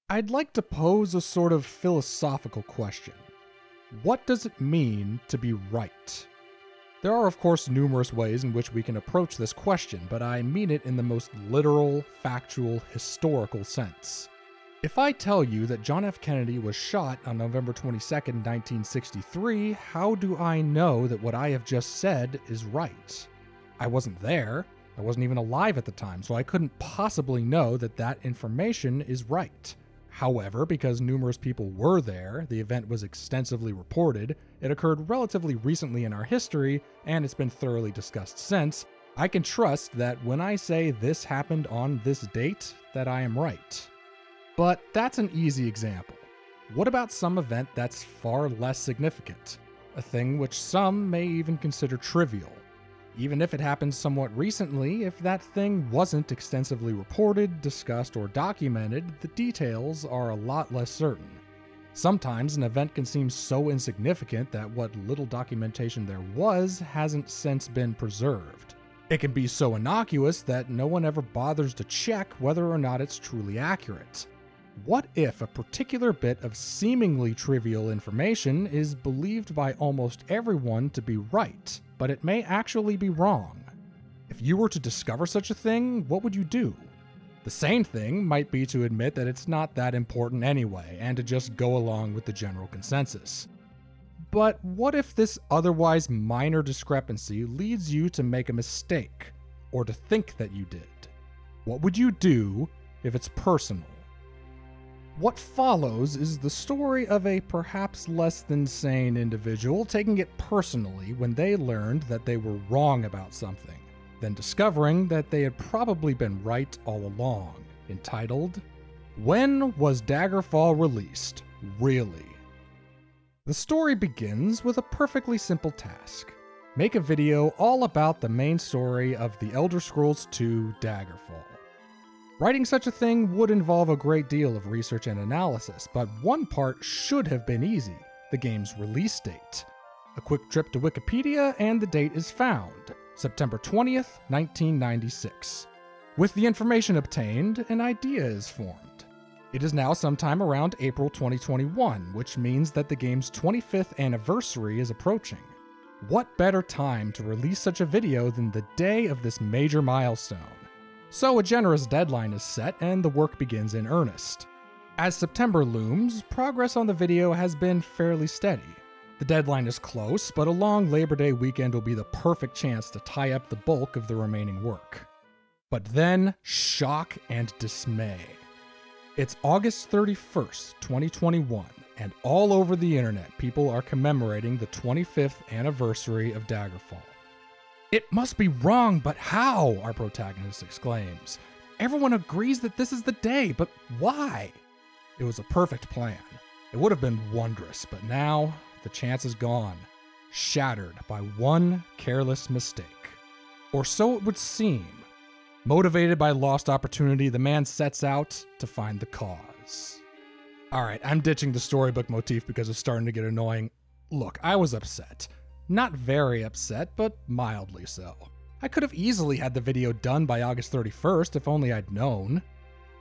I'd like to pose a sort of philosophical question. What does it mean to be right? There are, of course, numerous ways in which we can approach this question, but I mean it in the most literal, factual, historical sense. If I tell you that John F. Kennedy was shot on November 22nd, 1963, how do I know that what I have just said is right? I wasn't there. I wasn't even alive at the time, so I couldn't possibly know that that information is right. However, because numerous people were there, the event was extensively reported, it occurred relatively recently in our history, and it's been thoroughly discussed since, I can trust that when I say this happened on this date, that I am right. But that's an easy example. What about some event that's far less significant? A thing which some may even consider trivial. Even if it happened somewhat recently, if that thing wasn't extensively reported, discussed, or documented, the details are a lot less certain. Sometimes an event can seem so insignificant that what little documentation there was hasn't since been preserved. It can be so innocuous that no one ever bothers to check whether or not it's truly accurate. What if a particular bit of seemingly trivial information is believed by almost everyone to be right, but it may actually be wrong? If you were to discover such a thing, what would you do? The sane thing might be to admit that it's not that important anyway, and to just go along with the general consensus. But what if this otherwise minor discrepancy leads you to make a mistake, or to think that you did? What would you do if it's personal? What follows is the story of a perhaps less than sane individual taking it personally when they learned that they were wrong about something, then discovering that they had probably been right all along, entitled, When Was Daggerfall Released? Really? The story begins with a perfectly simple task. Make a video all about the main story of The Elder Scrolls II Daggerfall. Writing such a thing would involve a great deal of research and analysis, but one part should have been easy: the game's release date. A quick trip to Wikipedia and the date is found, September 20th, 1996. With the information obtained, an idea is formed. It is now sometime around April 2021, which means that the game's 25th anniversary is approaching. What better time to release such a video than the day of this major milestone? So a generous deadline is set and the work begins in earnest. As September looms, progress on the video has been fairly steady. The deadline is close, but a long Labor Day weekend will be the perfect chance to tie up the bulk of the remaining work. But then, shock and dismay. It's August 31st, 2021, and all over the internet people are commemorating the 25th anniversary of Daggerfall. "It must be wrong, but how?" our protagonist exclaims. "Everyone agrees that this is the day, but why?" It was a perfect plan. It would have been wondrous, but now the chance is gone, shattered by one careless mistake. Or so it would seem. Motivated by lost opportunity, the man sets out to find the cause. Alright, I'm ditching the storybook motif because it's starting to get annoying. Look, I was upset. Not very upset, but mildly so. I could have easily had the video done by August 31st if only I'd known.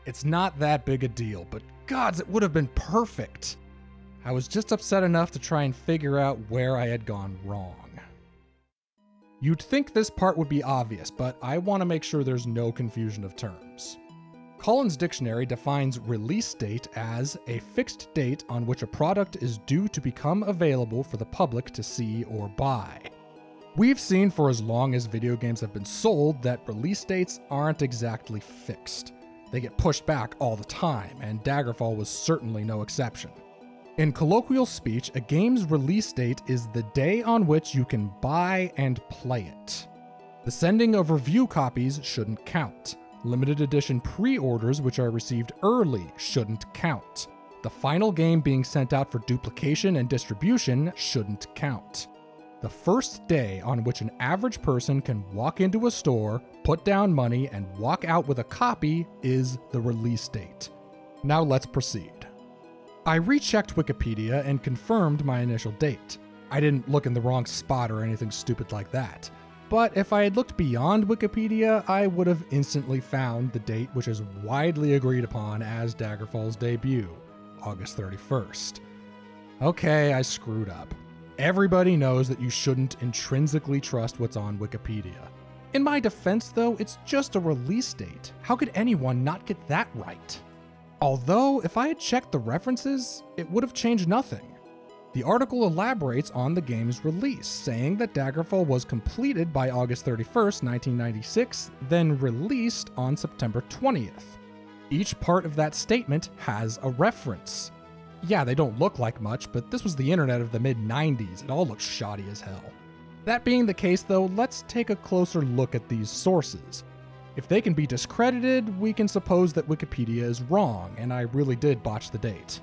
It's not that big a deal, but gods, it would have been perfect. I was just upset enough to try and figure out where I had gone wrong. You'd think this part would be obvious, but I want to make sure there's no confusion of terms. Collins Dictionary defines release date as a fixed date on which a product is due to become available for the public to see or buy. We've seen for as long as video games have been sold that release dates aren't exactly fixed. They get pushed back all the time, and Daggerfall was certainly no exception. In colloquial speech, a game's release date is the day on which you can buy and play it. The sending of review copies shouldn't count. Limited edition pre-orders which are received early shouldn't count. The final game being sent out for duplication and distribution shouldn't count. The first day on which an average person can walk into a store, put down money, and walk out with a copy is the release date. Now let's proceed. I rechecked Wikipedia and confirmed my initial date. I didn't look in the wrong spot or anything stupid like that. But if I had looked beyond Wikipedia, I would have instantly found the date which is widely agreed upon as Daggerfall's debut, August 31st. Okay, I screwed up. Everybody knows that you shouldn't intrinsically trust what's on Wikipedia. In my defense, though, it's just a release date. How could anyone not get that right? Although, if I had checked the references, it would have changed nothing. The article elaborates on the game's release, saying that Daggerfall was completed by August 31st, 1996, then released on September 20th. Each part of that statement has a reference. Yeah, they don't look like much, but this was the internet of the mid-90s. It all looks shoddy as hell. That being the case, though, let's take a closer look at these sources. If they can be discredited, we can suppose that Wikipedia is wrong, and I really did botch the date.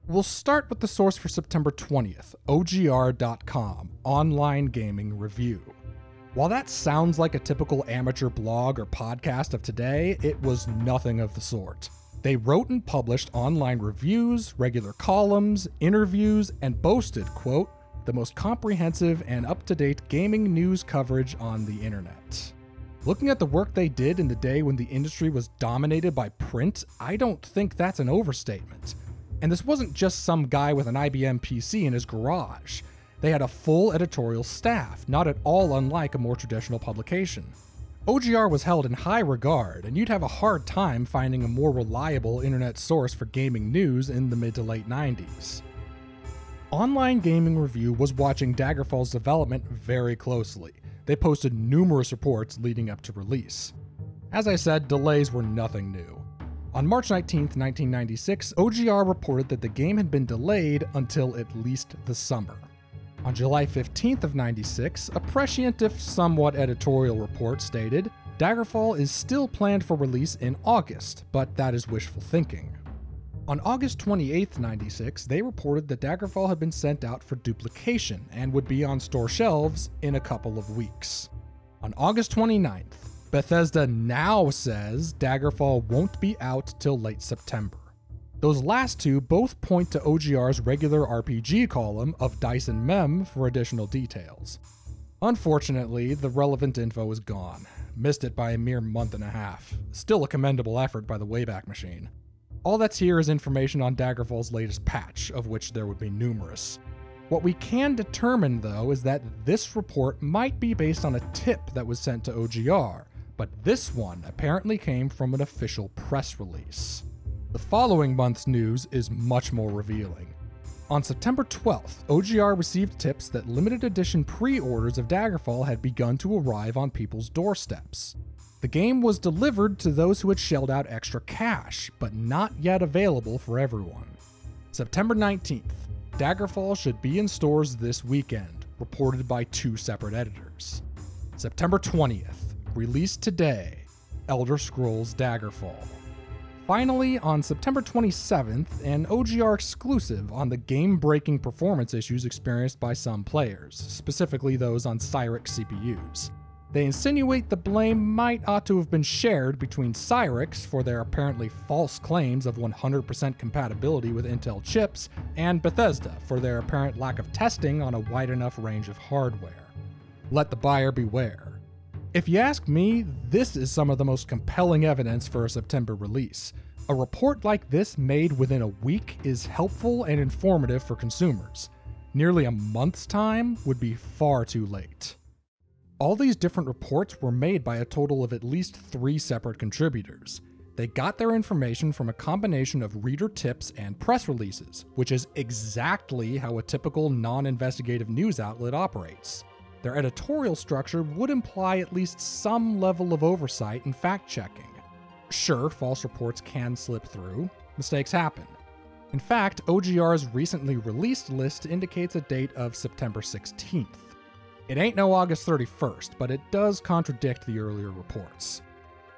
We'll start with the source for September 20th, OGR.com, Online Gaming Review. While that sounds like a typical amateur blog or podcast of today, it was nothing of the sort. They wrote and published online reviews, regular columns, interviews, and boasted, quote, the most comprehensive and up-to-date gaming news coverage on the internet. Looking at the work they did in the day when the industry was dominated by print, I don't think that's an overstatement. And this wasn't just some guy with an IBM PC in his garage. They had a full editorial staff, not at all unlike a more traditional publication. OGR was held in high regard, and you'd have a hard time finding a more reliable internet source for gaming news in the mid to late 90s. Online Gaming Review was watching Daggerfall's development very closely. They posted numerous reports leading up to release. As I said, delays were nothing new. On March 19, 1996, OGR reported that the game had been delayed until at least the summer. On July 15th of 96, a prescient if somewhat editorial report stated, Daggerfall is still planned for release in August, but that is wishful thinking. On August 28th, 96, they reported that Daggerfall had been sent out for duplication and would be on store shelves in a couple of weeks. On August 29th, Bethesda now says Daggerfall won't be out till late September. Those last two both point to OGR's regular RPG column of Dice and Mem for additional details. Unfortunately, the relevant info is gone. Missed it by a mere month and a half. Still a commendable effort by the Wayback Machine. All that's here is information on Daggerfall's latest patch, of which there would be numerous. What we can determine, though, is that this report might be based on a tip that was sent to OGR, but this one apparently came from an official press release. The following month's news is much more revealing. On September 12th, OGR received tips that limited edition pre-orders of Daggerfall had begun to arrive on people's doorsteps. The game was delivered to those who had shelled out extra cash, but not yet available for everyone. September 19th, Daggerfall should be in stores this weekend, reported by two separate editors. September 20th, released today, Elder Scrolls Daggerfall. Finally, on September 27th, an OGR exclusive on the game-breaking performance issues experienced by some players, specifically those on Cyrix CPUs. They insinuate the blame might ought to have been shared between Cyrix for their apparently false claims of 100% compatibility with Intel chips, and Bethesda for their apparent lack of testing on a wide enough range of hardware. Let the buyer beware. If you ask me, this is some of the most compelling evidence for a September release. A report like this made within a week is helpful and informative for consumers. Nearly a month's time would be far too late. All these different reports were made by a total of at least 3 separate contributors. They got their information from a combination of reader tips and press releases, which is exactly how a typical non-investigative news outlet operates. Their editorial structure would imply at least some level of oversight and fact-checking. Sure, false reports can slip through. Mistakes happen. In fact, OGR's recently released list indicates a date of September 16th. It ain't no August 31st, but it does contradict the earlier reports.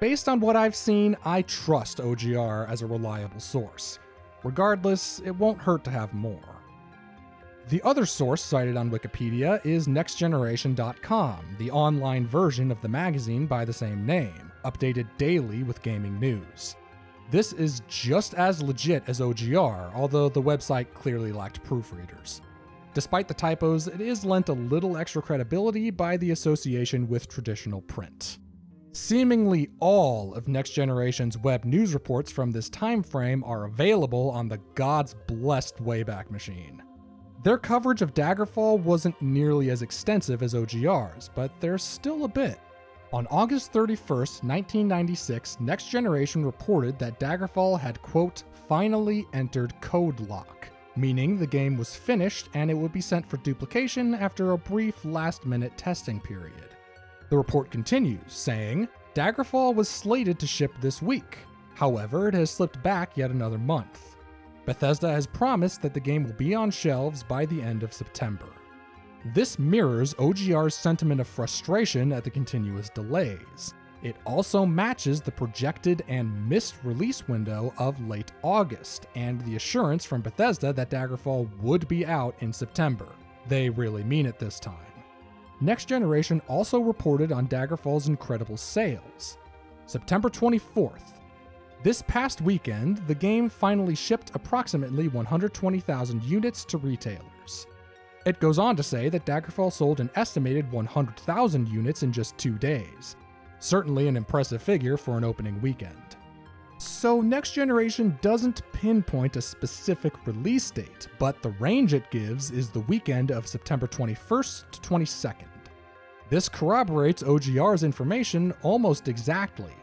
Based on what I've seen, I trust OGR as a reliable source. Regardless, it won't hurt to have more. The other source cited on Wikipedia is NextGeneration.com, the online version of the magazine by the same name, updated daily with gaming news. This is just as legit as OGR, although the website clearly lacked proofreaders. Despite the typos, it is lent a little extra credibility by the association with traditional print. Seemingly all of Next Generation's web news reports from this time frame are available on the God's blessed Wayback Machine. Their coverage of Daggerfall wasn't nearly as extensive as OGR's, but there's still a bit. On August 31st, 1996, Next Generation reported that Daggerfall had, quote, finally entered code lock, meaning the game was finished and it would be sent for duplication after a brief last-minute testing period. The report continues, saying, Daggerfall was slated to ship this week. However, it has slipped back yet another month. Bethesda has promised that the game will be on shelves by the end of September. This mirrors OGR's sentiment of frustration at the continuous delays. It also matches the projected and missed release window of late August, and the assurance from Bethesda that Daggerfall would be out in September. They really mean it this time. Next Generation also reported on Daggerfall's incredible sales. September 24th. This past weekend, the game finally shipped approximately 120,000 units to retailers. It goes on to say that Daggerfall sold an estimated 100,000 units in just 2 days. Certainly an impressive figure for an opening weekend. So Next Generation doesn't pinpoint a specific release date, but the range it gives is the weekend of September 21st to 22nd. This corroborates OGR's information almost exactly.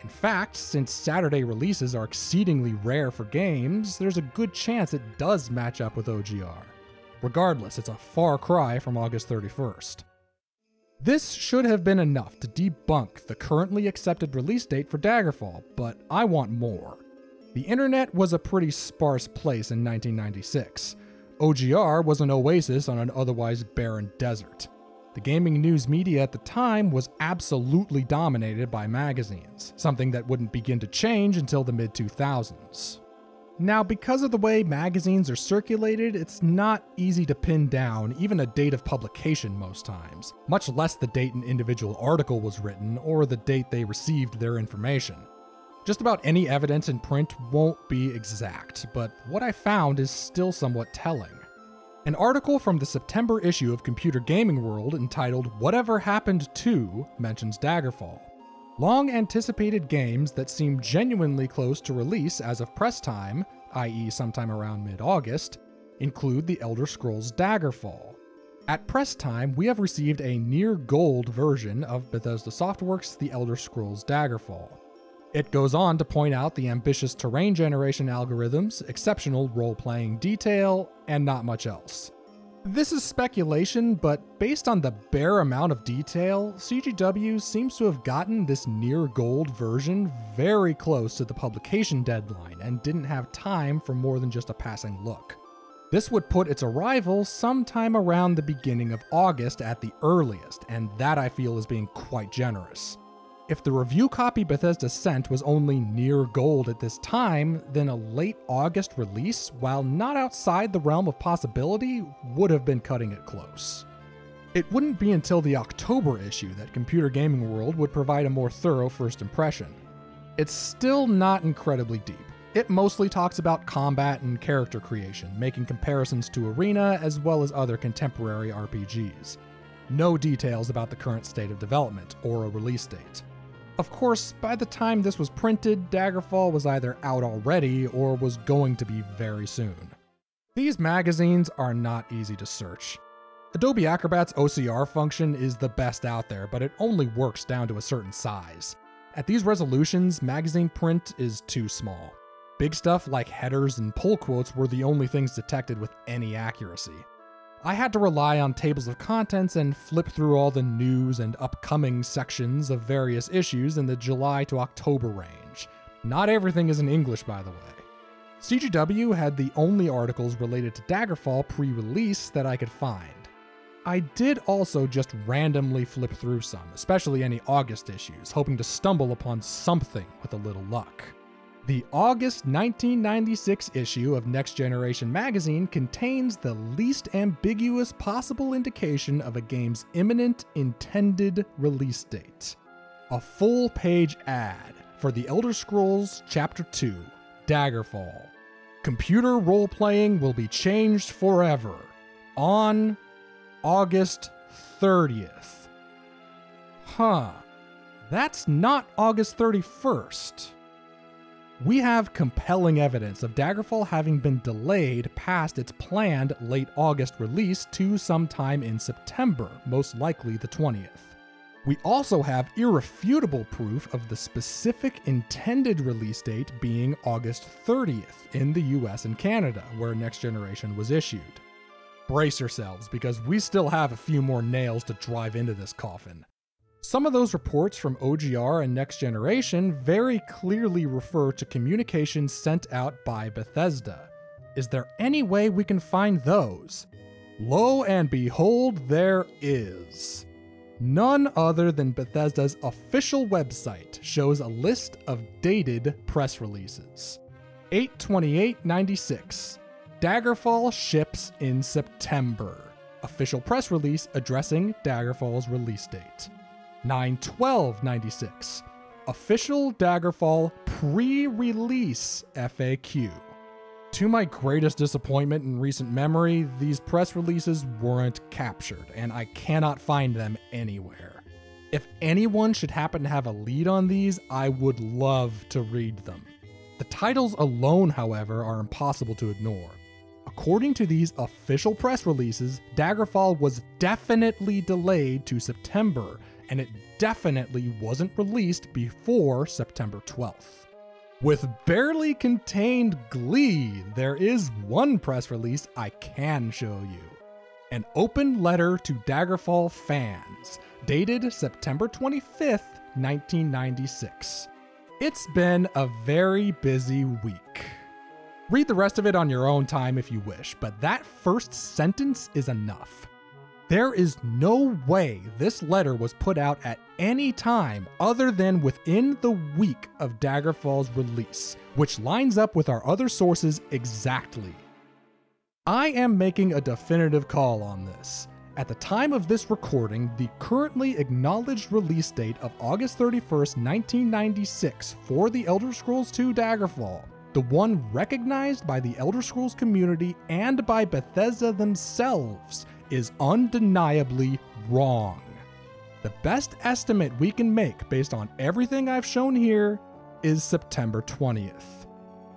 In fact, since Saturday releases are exceedingly rare for games, there's a good chance it does match up with OGR. Regardless, it's a far cry from August 31st. This should have been enough to debunk the currently accepted release date for Daggerfall, but I want more. The internet was a pretty sparse place in 1996. OGR was an oasis on an otherwise barren desert. The gaming news media at the time was absolutely dominated by magazines, something that wouldn't begin to change until the mid-2000s. Now, because of the way magazines are circulated, it's not easy to pin down even a date of publication most times, much less the date an individual article was written or the date they received their information. Just about any evidence in print won't be exact, but what I found is still somewhat telling. An article from the September issue of Computer Gaming World entitled Whatever Happened To mentions Daggerfall. Long-anticipated games that seem genuinely close to release as of press time, i.e. sometime around mid-August, include The Elder Scrolls Daggerfall. At press time, we have received a near-gold version of Bethesda Softworks' The Elder Scrolls Daggerfall. It goes on to point out the ambitious terrain generation algorithms, exceptional role-playing detail, and not much else. This is speculation, but based on the bare amount of detail, CGW seems to have gotten this near-gold version very close to the publication deadline and didn't have time for more than just a passing look. This would put its arrival sometime around the beginning of August at the earliest, and that I feel is being quite generous. If the review copy Bethesda sent was only near gold at this time, then a late August release, while not outside the realm of possibility, would have been cutting it close. It wouldn't be until the October issue that Computer Gaming World would provide a more thorough first impression. It's still not incredibly deep. It mostly talks about combat and character creation, making comparisons to Arena as well as other contemporary RPGs. No details about the current state of development or a release date. Of course, by the time this was printed, Daggerfall was either out already or was going to be very soon. These magazines are not easy to search. Adobe Acrobat's OCR function is the best out there, but it only works down to a certain size. At these resolutions, magazine print is too small. Big stuff like headers and pull quotes were the only things detected with any accuracy. I had to rely on tables of contents and flip through all the news and upcoming sections of various issues in the July to October range. Not everything is in English, by the way. CGW had the only articles related to Daggerfall pre-release that I could find. I did also just randomly flip through some, especially any August issues, hoping to stumble upon something with a little luck. The August 1996 issue of Next Generation magazine contains the least ambiguous possible indication of a game's imminent intended release date. A full-page ad for The Elder Scrolls Chapter 2, Daggerfall. Computer role-playing will be changed forever. on August 30th. That's not August 31st. We have compelling evidence of Daggerfall having been delayed past its planned late August release to sometime in September, most likely the 20th. We also have irrefutable proof of the specific intended release date being August 30th in the US and Canada, where Next Generation was issued. Brace yourselves, because we still have a few more nails to drive into this coffin. Some of those reports from OGR and Next Generation very clearly refer to communications sent out by Bethesda. Is there any way we can find those? Lo and behold, there is. None other than Bethesda's official website shows a list of dated press releases. 8/28/96. Daggerfall ships in September. Official press release addressing Daggerfall's release date. 9/12/96. Official Daggerfall pre-release FAQ. To my greatest disappointment in recent memory, these press releases weren't captured, and I cannot find them anywhere. If anyone should happen to have a lead on these, I would love to read them. The titles alone, however, are impossible to ignore. According to these official press releases, Daggerfall was definitely delayed to September, and it definitely wasn't released before September 12th. With barely contained glee, there is one press release I can show you. An open letter to Daggerfall fans, dated September 25th, 1996. It's been a very busy week. Read the rest of it on your own time if you wish, but that first sentence is enough. There is no way this letter was put out at any time other than within the week of Daggerfall's release, which lines up with our other sources exactly. I am making a definitive call on this. At the time of this recording, the currently acknowledged release date of August 31st, 1996 for The Elder Scrolls II Daggerfall, the one recognized by the Elder Scrolls community and by Bethesda themselves, is undeniably wrong. The best estimate we can make based on everything I've shown here is September 20th.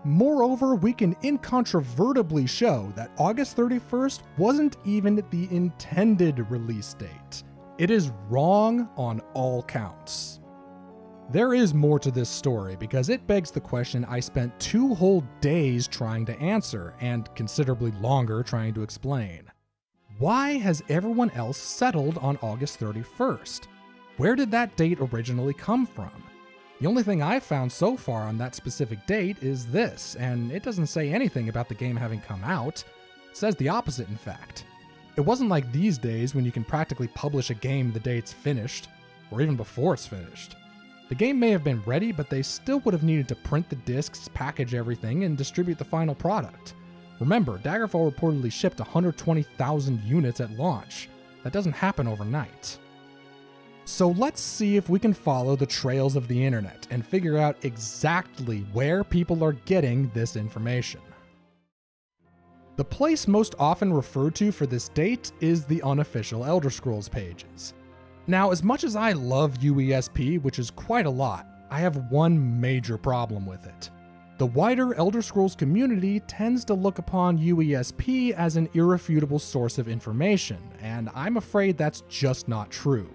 Moreover, we can incontrovertibly show that August 31st wasn't even the intended release date. It is wrong on all counts. There is more to this story because it begs the question I spent 2 whole days trying to answer, and considerably longer trying to explain. Why has everyone else settled on August 31st? Where did that date originally come from? The only thing I've found so far on that specific date is this, and it doesn't say anything about the game having come out. It says the opposite, in fact. It wasn't like these days when you can practically publish a game the day it's finished, or even before it's finished. The game may have been ready, but they still would have needed to print the discs, package everything, and distribute the final product. Remember, Daggerfall reportedly shipped 120,000 units at launch. That doesn't happen overnight. So let's see if we can follow the trails of the internet and figure out exactly where people are getting this information. The place most often referred to for this date is the unofficial Elder Scrolls pages. Now, as much as I love UESP, which is quite a lot, I have one major problem with it. The wider Elder Scrolls community tends to look upon UESP as an irrefutable source of information, and I'm afraid that's just not true.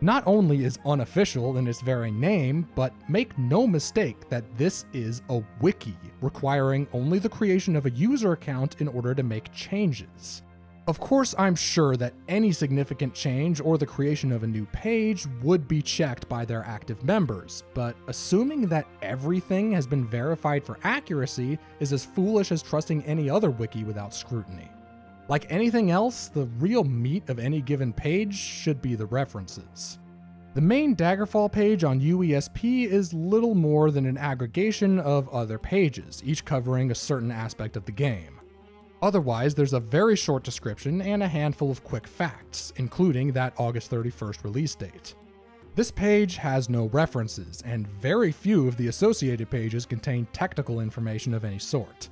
Not only is unofficial in its very name, but make no mistake that this is a wiki, requiring only the creation of a user account in order to make changes. Of course, I'm sure that any significant change or the creation of a new page would be checked by their active members, but assuming that everything has been verified for accuracy is as foolish as trusting any other wiki without scrutiny. Like anything else, the real meat of any given page should be the references. The main Daggerfall page on UESP is little more than an aggregation of other pages, each covering a certain aspect of the game. Otherwise, there's a very short description and a handful of quick facts, including that August 31st release date. This page has no references, and very few of the associated pages contain technical information of any sort.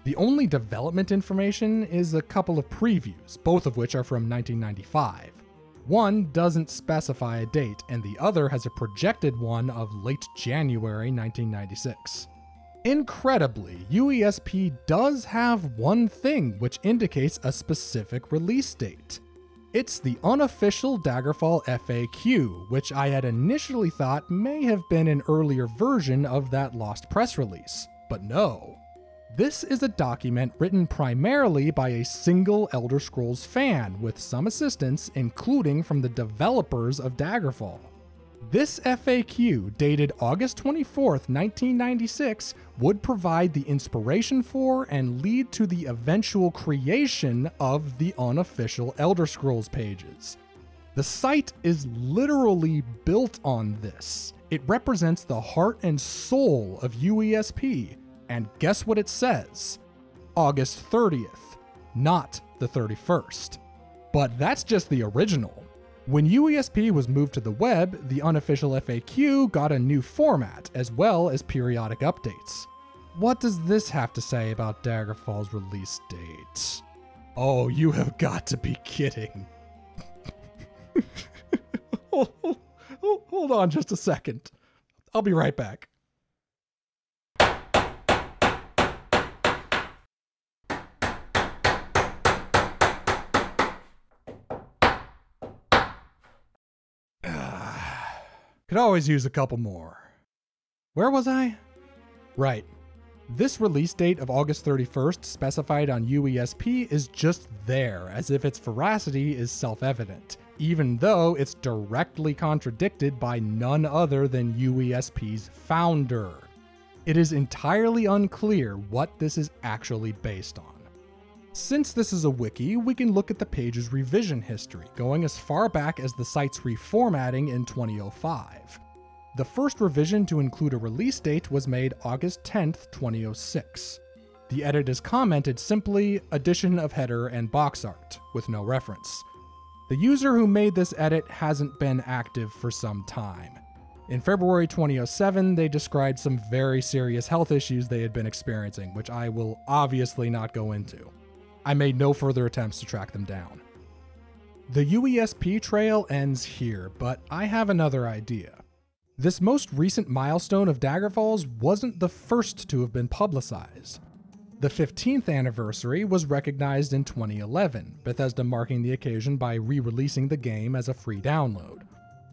The only development information is a couple of previews, both of which are from 1995. One doesn't specify a date, and the other has a projected one of late January 1996. Incredibly, UESP does have one thing which indicates a specific release date. It's the unofficial Daggerfall FAQ, which I had initially thought may have been an earlier version of that lost press release. But no. This is a document written primarily by a single Elder Scrolls fan, with some assistance, including from the developers of Daggerfall. This FAQ, dated August 24th, 1996, would provide the inspiration for and lead to the eventual creation of the unofficial Elder Scrolls pages. The site is literally built on this. It represents the heart and soul of UESP, and guess what it says? August 30th, not the 31st. But that's just the original. When UESP was moved to the web, the unofficial FAQ got a new format, as well as periodic updates. What does this have to say about Daggerfall's release date? Oh, you have got to be kidding. Hold on just a second. I'll be right back. Could always use a couple more. Where was I? Right. This release date of August 31st specified on UESP is just there, as if its veracity is self-evident, even though it's directly contradicted by none other than UESP's founder. It is entirely unclear what this is actually based on. Since this is a wiki, we can look at the page's revision history, going as far back as the site's reformatting in 2005. The first revision to include a release date was made August 10th, 2006. The edit is commented simply, addition of header and box art, with no reference. The user who made this edit hasn't been active for some time. In February 2007, they described some very serious health issues they had been experiencing, which I will obviously not go into. I made no further attempts to track them down. The UESP trail ends here, but I have another idea. This most recent milestone of Daggerfall's wasn't the first to have been publicized. The 15th anniversary was recognized in 2011, Bethesda marking the occasion by re-releasing the game as a free download.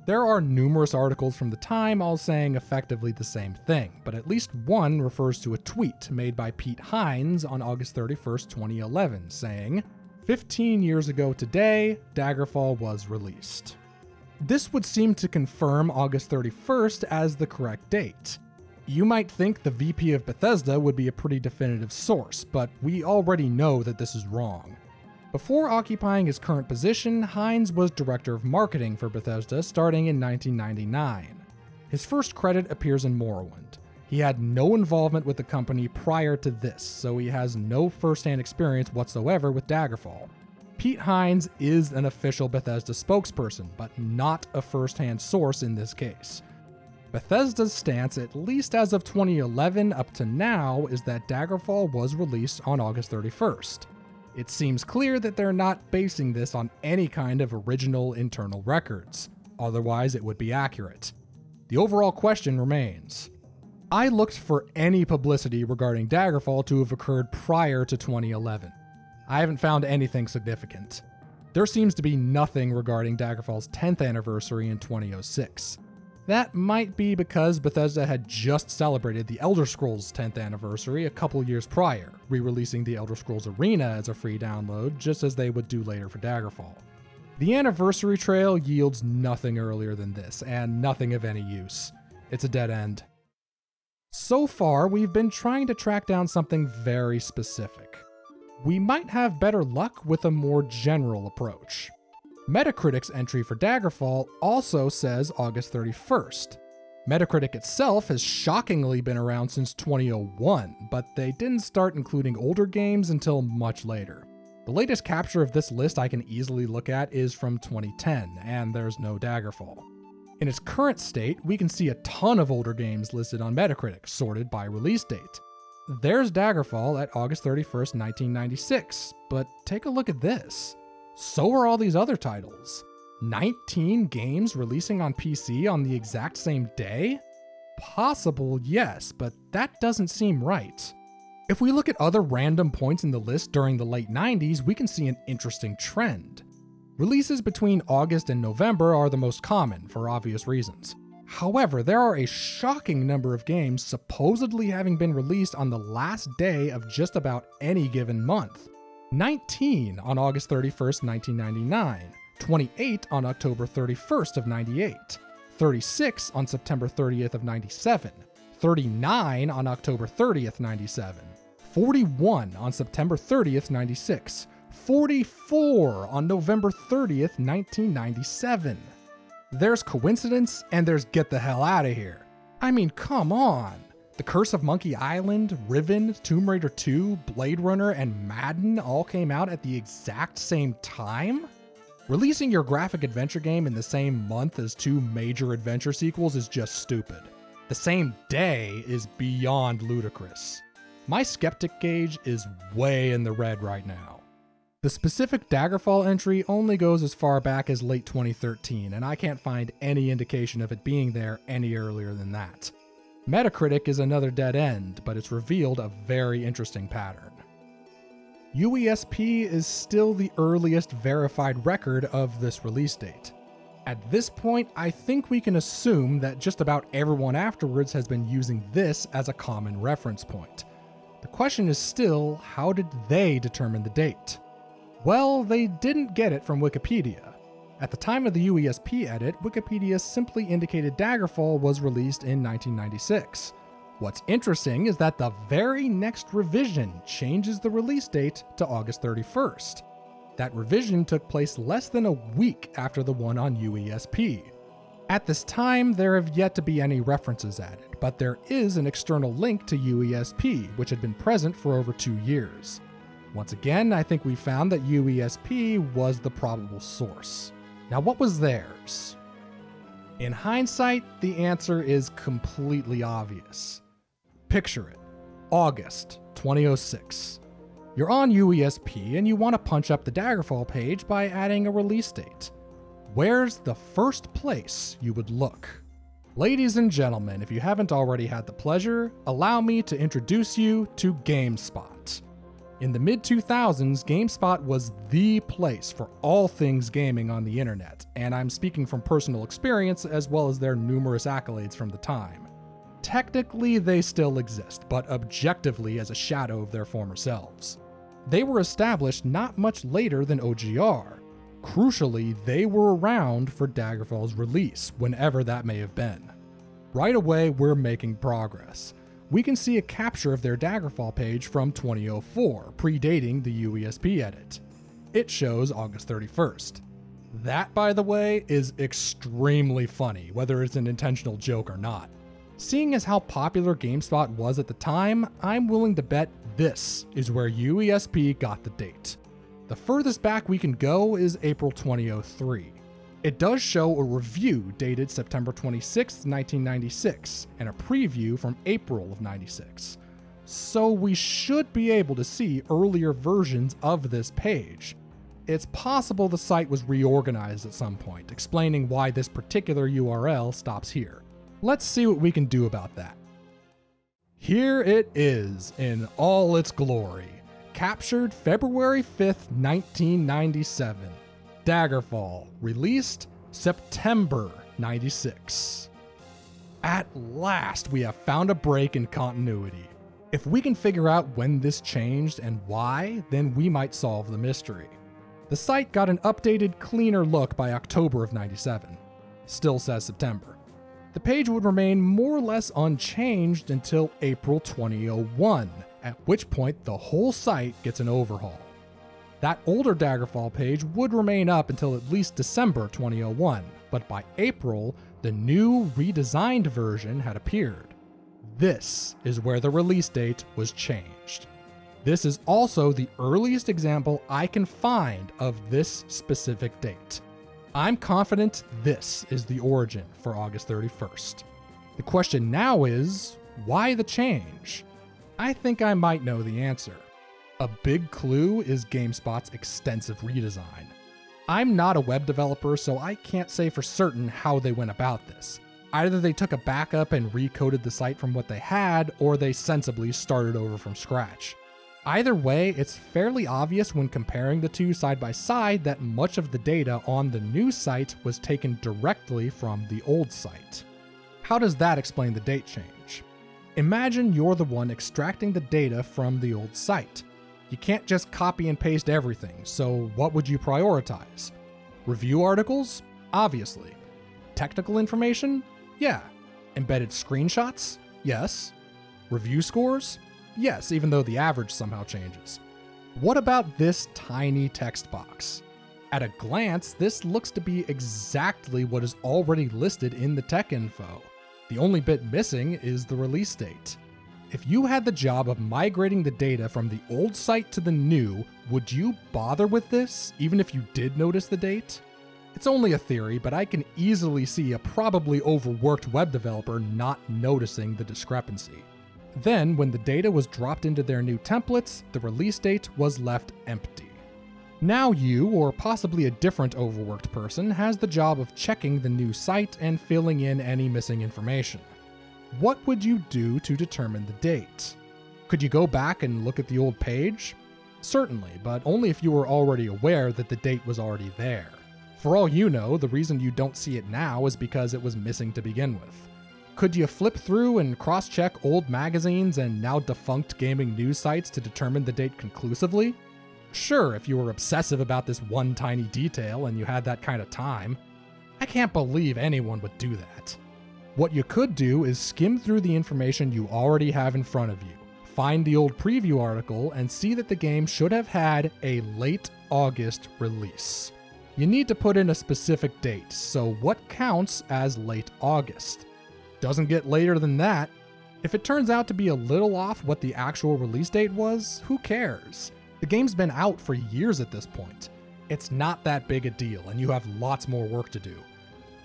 There are numerous articles from the time all saying effectively the same thing, but at least one refers to a tweet made by Pete Hines on August 31st, 2011, saying, 15 years ago today, Daggerfall was released. This would seem to confirm August 31st as the correct date. You might think the VP of Bethesda would be a pretty definitive source, but we already know that this is wrong. Before occupying his current position, Hines was director of marketing for Bethesda starting in 1999. His first credit appears in Morrowind. He had no involvement with the company prior to this, so he has no first-hand experience whatsoever with Daggerfall. Pete Hines is an official Bethesda spokesperson, but not a first-hand source in this case. Bethesda's stance, at least as of 2011 up to now, is that Daggerfall was released on August 31st. It seems clear that they're not basing this on any kind of original internal records, otherwise it would be accurate. The overall question remains. I looked for any publicity regarding Daggerfall to have occurred prior to 2011. I haven't found anything significant. There seems to be nothing regarding Daggerfall's 10th anniversary in 2006. That might be because Bethesda had just celebrated the Elder Scrolls 10th anniversary a couple years prior, re-releasing the Elder Scrolls Arena as a free download, just as they would do later for Daggerfall. The anniversary trail yields nothing earlier than this, and nothing of any use. It's a dead end. So far, we've been trying to track down something very specific. We might have better luck with a more general approach. Metacritic's entry for Daggerfall also says August 31st. Metacritic itself has shockingly been around since 2001, but they didn't start including older games until much later. The latest capture of this list I can easily look at is from 2010, and there's no Daggerfall. In its current state, we can see a ton of older games listed on Metacritic, sorted by release date. there's Daggerfall at August 31st, 1996, but take a look at this. So are all these other titles. 19 games releasing on PC on the exact same day? Possible, yes, but that doesn't seem right. If we look at other random points in the list during the late 90s, we can see an interesting trend. Releases between August and November are the most common, for obvious reasons. However, there are a shocking number of games supposedly having been released on the last day of just about any given month. 19 on August 31st, 1999, 28 on October 31st of 98, 36 on September 30th of 97, 39 on October 30th, 97, 41 on September 30th, 96, 44 on November 30th, 1997. There's coincidence and there's get the hell out of here. I mean, come on. The Curse of Monkey Island, Riven, Tomb Raider 2, Blade Runner, and Madden all came out at the exact same time? Releasing your graphic adventure game in the same month as two major adventure sequels is just stupid. The same day is beyond ludicrous. My skeptic gauge is way in the red right now. The specific Daggerfall entry only goes as far back as late 2013, and I can't find any indication of it being there any earlier than that. Metacritic is another dead end, but it's revealed a very interesting pattern. UESP is still the earliest verified record of this release date. At this point, I think we can assume that just about everyone afterwards has been using this as a common reference point. The question is still, how did they determine the date? Well, they didn't get it from Wikipedia. At the time of the UESP edit, Wikipedia simply indicated Daggerfall was released in 1996. What's interesting is that the very next revision changes the release date to August 31st. That revision took place less than a week after the one on UESP. At this time, there have yet to be any references added, but there is an external link to UESP, which had been present for over 2 years. Once again, I think we found that UESP was the probable source. Now, what was theirs? In hindsight, the answer is completely obvious. Picture it. August 2006. You're on UESP and you want to punch up the Daggerfall page by adding a release date. Where's the first place you would look? Ladies and gentlemen, if you haven't already had the pleasure, allow me to introduce you to GameSpot. In the mid-2000s, GameSpot was the place for all things gaming on the internet, and I'm speaking from personal experience as well as their numerous accolades from the time. Technically, they still exist, but objectively as a shadow of their former selves. They were established not much later than OGR. Crucially, they were around for Daggerfall's release, whenever that may have been. Right away, we're making progress. We can see a capture of their Daggerfall page from 2004, predating the UESP edit. It shows August 31st. That, by the way, is extremely funny, whether it's an intentional joke or not. Seeing as how popular GameSpot was at the time, I'm willing to bet this is where UESP got the date. The furthest back we can go is April 2003. It does show a review dated September 26, 1996, and a preview from April of 96. So we should be able to see earlier versions of this page. It's possible the site was reorganized at some point, explaining why this particular URL stops here. Let's see what we can do about that. Here it is in all its glory. Captured February 5th, 1997. Daggerfall, released September 96. At last, we have found a break in continuity. If we can figure out when this changed and why, then we might solve the mystery. The site got an updated, cleaner look by October of 97. Still says September. The page would remain more or less unchanged until April 2001, at which point the whole site gets an overhaul. That older Daggerfall page would remain up until at least December 2001, but by April, the new, redesigned version had appeared. This is where the release date was changed. This is also the earliest example I can find of this specific date. I'm confident this is the origin for August 31st. The question now is, why the change? I think I might know the answer. A big clue is GameSpot's extensive redesign. I'm not a web developer, so I can't say for certain how they went about this. Either they took a backup and recoded the site from what they had, or they sensibly started over from scratch. Either way, it's fairly obvious when comparing the two side by side that much of the data on the new site was taken directly from the old site. How does that explain the date change? Imagine you're the one extracting the data from the old site. You can't just copy and paste everything, so what would you prioritize? Review articles? Obviously. Technical information? Yeah. Embedded screenshots? Yes. Review scores? Yes, even though the average somehow changes. What about this tiny text box? At a glance, this looks to be exactly what is already listed in the tech info. The only bit missing is the release date. If you had the job of migrating the data from the old site to the new, would you bother with this, even if you did notice the date? It's only a theory, but I can easily see a probably overworked web developer not noticing the discrepancy. Then, when the data was dropped into their new templates, the release date was left empty. Now you, or possibly a different overworked person, has the job of checking the new site and filling in any missing information. What would you do to determine the date? Could you go back and look at the old page? Certainly, but only if you were already aware that the date was already there. For all you know, the reason you don't see it now is because it was missing to begin with. Could you flip through and cross-check old magazines and now defunct gaming news sites to determine the date conclusively? Sure, if you were obsessive about this one tiny detail and you had that kind of time. I can't believe anyone would do that. What you could do is skim through the information you already have in front of you, find the old preview article, and see that the game should have had a late August release. You need to put in a specific date, so what counts as late August? Doesn't get later than that. If it turns out to be a little off what the actual release date was, who cares? The game's been out for years at this point. It's not that big a deal, and you have lots more work to do.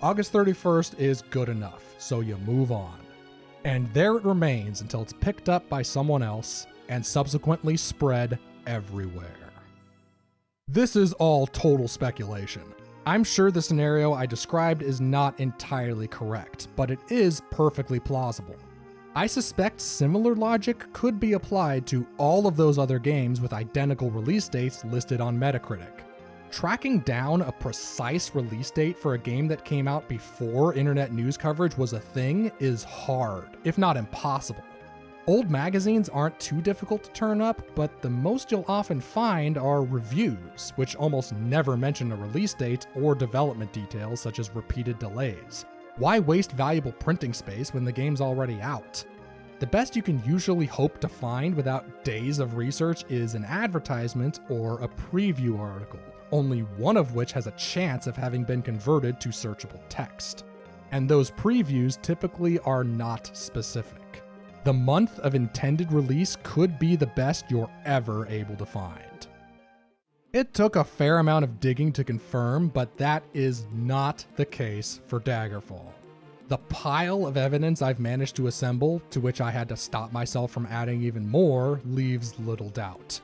August 31st is good enough, so you move on. And there it remains until it's picked up by someone else and subsequently spread everywhere. This is all total speculation. I'm sure the scenario I described is not entirely correct, but it is perfectly plausible. I suspect similar logic could be applied to all of those other games with identical release dates listed on Metacritic. Tracking down a precise release date for a game that came out before internet news coverage was a thing is hard, if not impossible. Old magazines aren't too difficult to turn up, but the most you'll often find are reviews, which almost never mention a release date or development details such as repeated delays. Why waste valuable printing space when the game's already out? The best you can usually hope to find without days of research is an advertisement or a preview article, only one of which has a chance of having been converted to searchable text. And those previews typically are not specific. The month of intended release could be the best you're ever able to find. It took a fair amount of digging to confirm, but that is not the case for Daggerfall. The pile of evidence I've managed to assemble, to which I had to stop myself from adding even more, leaves little doubt.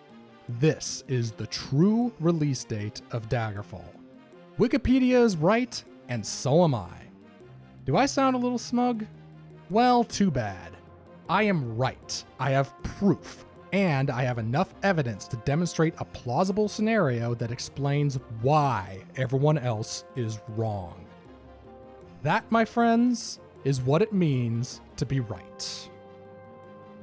This is the true release date of Daggerfall. Wikipedia is right, and so am I. Do I sound a little smug? Well, too bad. I am right. I have proof, and I have enough evidence to demonstrate a plausible scenario that explains why everyone else is wrong. That, my friends, is what it means to be right.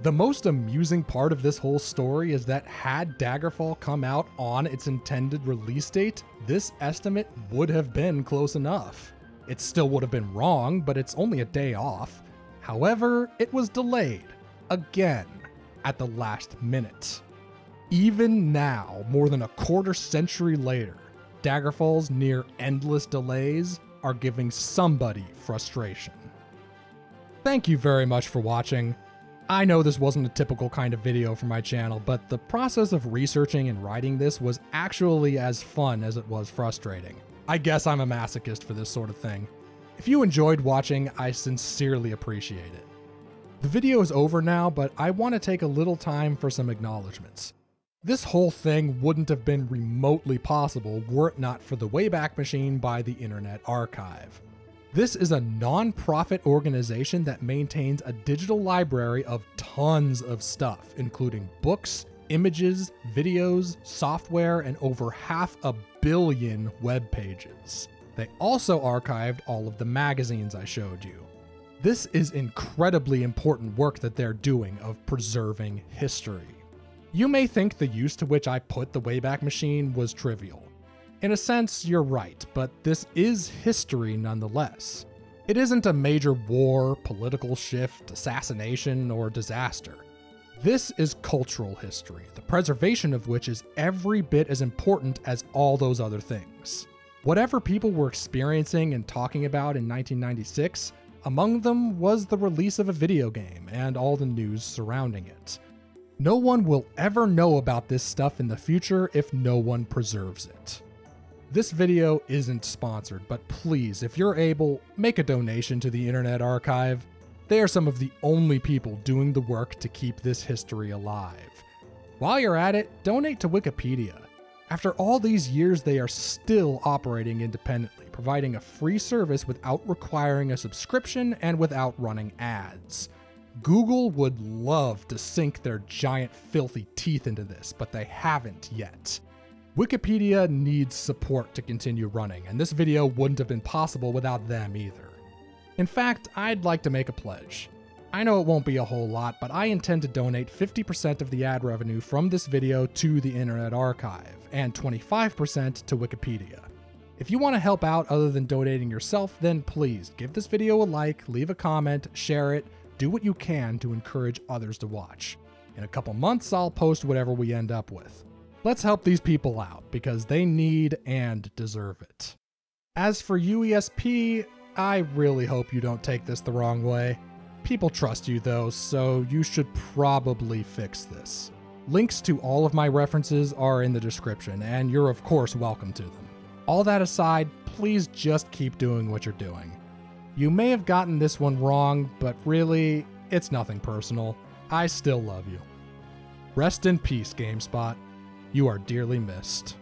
The most amusing part of this whole story is that had Daggerfall come out on its intended release date, this estimate would have been close enough. It still would have been wrong, but it's only a day off. However, it was delayed, again, at the last minute. Even now, more than a quarter century later, Daggerfall's near endless delays are giving somebody frustration. Thank you very much for watching. I know this wasn't a typical kind of video for my channel, but the process of researching and writing this was actually as fun as it was frustrating. I guess I'm a masochist for this sort of thing. If you enjoyed watching, I sincerely appreciate it. The video is over now, but I want to take a little time for some acknowledgements. This whole thing wouldn't have been remotely possible were it not for the Wayback Machine by the Internet Archive. This is a non-profit organization that maintains a digital library of tons of stuff, including books, images, videos, software, and over 500 million web pages. They also archived all of the magazines I showed you. This is incredibly important work that they're doing of preserving history. You may think the use to which I put the Wayback Machine was trivial. In a sense, you're right, but this is history nonetheless. It isn't a major war, political shift, assassination, or disaster. This is cultural history, the preservation of which is every bit as important as all those other things. Whatever people were experiencing and talking about in 1996, among them was the release of a video game and all the news surrounding it. No one will ever know about this stuff in the future if no one preserves it. This video isn't sponsored, but please, if you're able, make a donation to the Internet Archive. They are some of the only people doing the work to keep this history alive. While you're at it, donate to Wikipedia. After all these years, they are still operating independently, providing a free service without requiring a subscription and without running ads. Google would love to sink their giant filthy teeth into this, but they haven't yet. Wikipedia needs support to continue running, and this video wouldn't have been possible without them either. In fact, I'd like to make a pledge. I know it won't be a whole lot, but I intend to donate 50% of the ad revenue from this video to the Internet Archive, and 25% to Wikipedia. If you want to help out other than donating yourself, then please give this video a like, leave a comment, share it, do what you can to encourage others to watch. In a couple months, I'll post whatever we end up with. Let's help these people out, because they need and deserve it. As for UESP, I really hope you don't take this the wrong way. People trust you though, so you should probably fix this. Links to all of my references are in the description, and you're of course welcome to them. All that aside, please just keep doing what you're doing. You may have gotten this one wrong, but really, it's nothing personal. I still love you. Rest in peace, GameSpot. You are dearly missed.